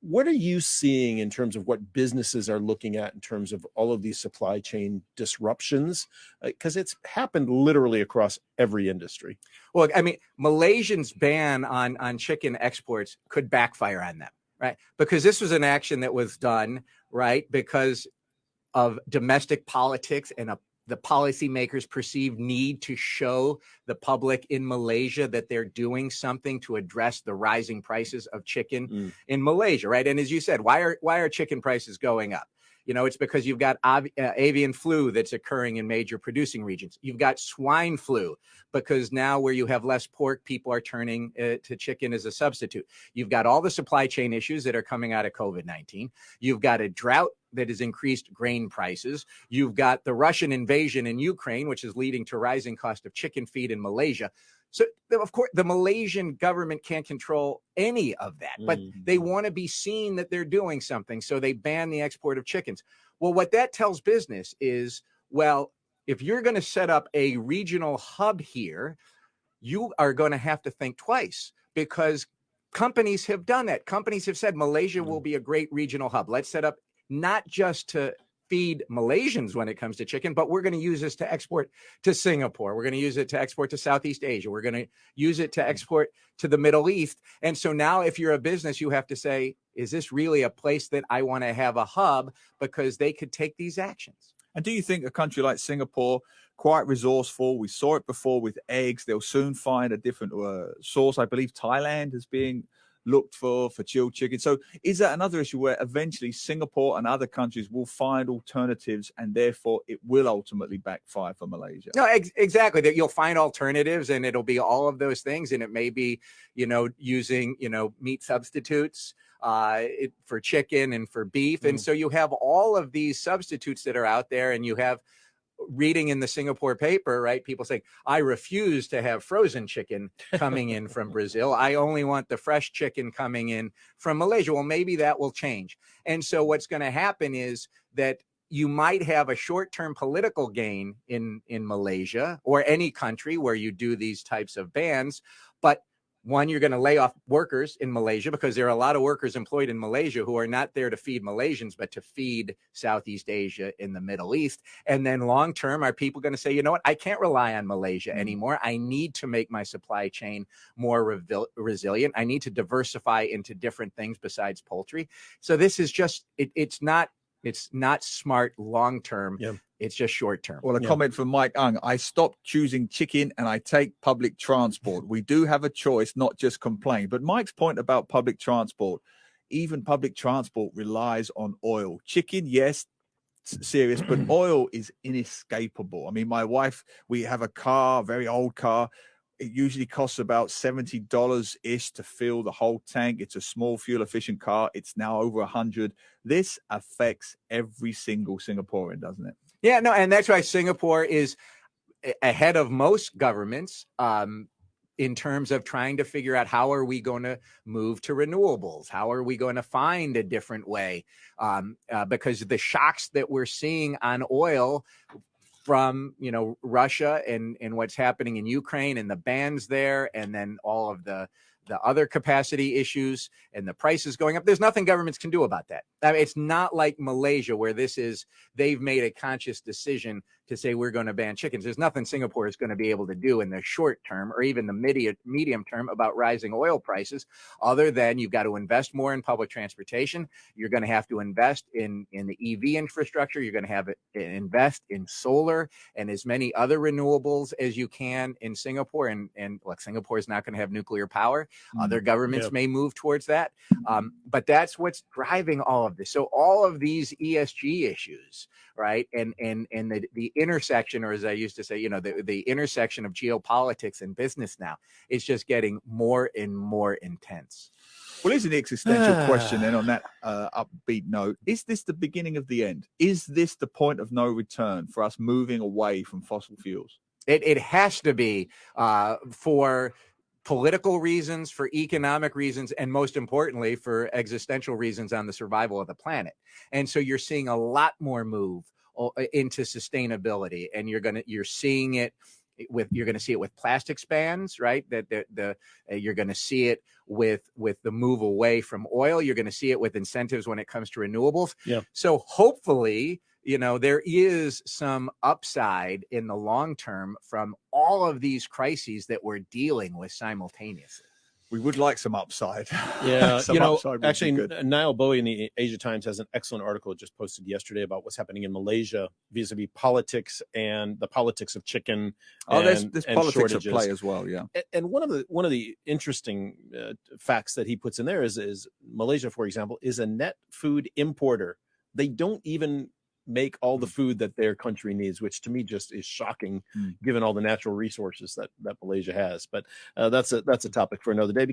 What are you seeing in terms of what businesses are looking at in terms of all of these supply chain disruptions? Because it's happened literally across every industry. Well, I mean, Malaysians' ban on chicken exports could backfire on them, right? Because this was an action that was done, right, because of domestic politics and the policymakers' perceived need to show the public in Malaysia that they're doing something to address the rising prices of chicken in Malaysia, right? And as you said, why are chicken prices going up? You know, it's because you've got avian flu that's occurring in major producing regions. You've got swine flu because now where you have less pork, people are turning to chicken as a substitute. You've got all the supply chain issues that are coming out of COVID-19. You've got a drought that has increased grain prices. You've got the Russian invasion in Ukraine, which is leading to rising cost of chicken feed in Malaysia. So, of course, the Malaysian government can't control any of that, but they want to be seen that they're doing something. So they ban the export of chickens. Well, what that tells business is, well, if you're going to set up a regional hub here, you are going to have to think twice, because companies have done that. Companies have said Malaysia will be a great regional hub. Let's set up not just to feed Malaysians when it comes to chicken, but we're going to use this to export to Singapore. We're going to use it to export to Southeast Asia. We're going to use it to export to the Middle East. And so now if you're a business, you have to say, is this really a place that I want to have a hub? Because they could take these actions. And do you think a country like Singapore, quite resourceful, we saw it before with eggs, they'll soon find a different source? I believe Thailand is being looked for chilled chicken. So is that another issue where eventually Singapore and other countries will find alternatives, and therefore it will ultimately backfire for Malaysia? No, exactly. That you'll find alternatives, and it'll be all of those things. And it may be, using, meat substitutes for chicken and for beef. And so you have all of these substitutes that are out there, and you have reading in the Singapore paper, right? People saying, I refuse to have frozen chicken coming in from Brazil. I only want the fresh chicken coming in from Malaysia. Well, maybe that will change. And so what's going to happen is that you might have a short-term political gain in Malaysia or any country where you do these types of bans. But one, you're going to lay off workers in Malaysia, because there are a lot of workers employed in Malaysia who are not there to feed Malaysians, but to feed Southeast Asia in the Middle East. And then long term, are people going to say, you know what, I can't rely on Malaysia anymore. I need to make my supply chain more resilient. I need to diversify into different things besides poultry. So this is just, it's not smart long term. Yeah. It's just short term. Well, a comment from Mike Ung. I stopped choosing chicken and I take public transport. We do have a choice, not just complain. But Mike's point about public transport, even public transport relies on oil. Chicken, yes, serious, but oil is inescapable. I mean, my wife, we have a car, very old car. It usually costs about $70-ish to fill the whole tank. It's a small fuel efficient car. It's now over 100. This affects every single Singaporean, doesn't it? Yeah, no, and that's why Singapore is ahead of most governments in terms of trying to figure out how are we going to move to renewables? How are we going to find a different way? Because the shocks that we're seeing on oil from, Russia and what's happening in Ukraine and the bans there, and then all of the other capacity issues and the prices going up. There's nothing governments can do about that. I mean, it's not like Malaysia where they've made a conscious decision to say we're going to ban chickens. There's nothing Singapore is going to be able to do in the short term or even the medium term about rising oil prices, other than you've got to invest more in public transportation. You're going to have to invest in the EV infrastructure. You're going to have to invest in solar and as many other renewables as you can in Singapore. And look, Singapore is not going to have nuclear power. Other governments may move towards that. But that's what's driving all of this. So all of these ESG issues, right? And the intersection, or as I used to say, the intersection of geopolitics and business now is just getting more and more intense. Well, here's an existential question then on that upbeat note. Is this the beginning of the end? Is this the point of no return for us moving away from fossil fuels? It has to be for political reasons, for economic reasons, and most importantly, for existential reasons on the survival of the planet. And so you're seeing a lot more move into sustainability, and you're seeing it you're going to see it with plastics bans, right? You're going to see it with the move away from oil. You're going to see it with incentives when it comes to renewables. Yeah. So hopefully, there is some upside in the long term from all of these crises that we're dealing with simultaneously. We would like some upside. Yeah, Some upside would be actually, good. Niall Bowie in the Asia Times has an excellent article just posted yesterday about what's happening in Malaysia vis-a-vis politics and the politics of chicken. There's and politics shortages. at play as well. Yeah. And one of the interesting facts that he puts in there is Malaysia, for example, is a net food importer. They don't even make all the food that their country needs, which to me just is shocking, given all the natural resources that Malaysia has. But that's a topic for another day.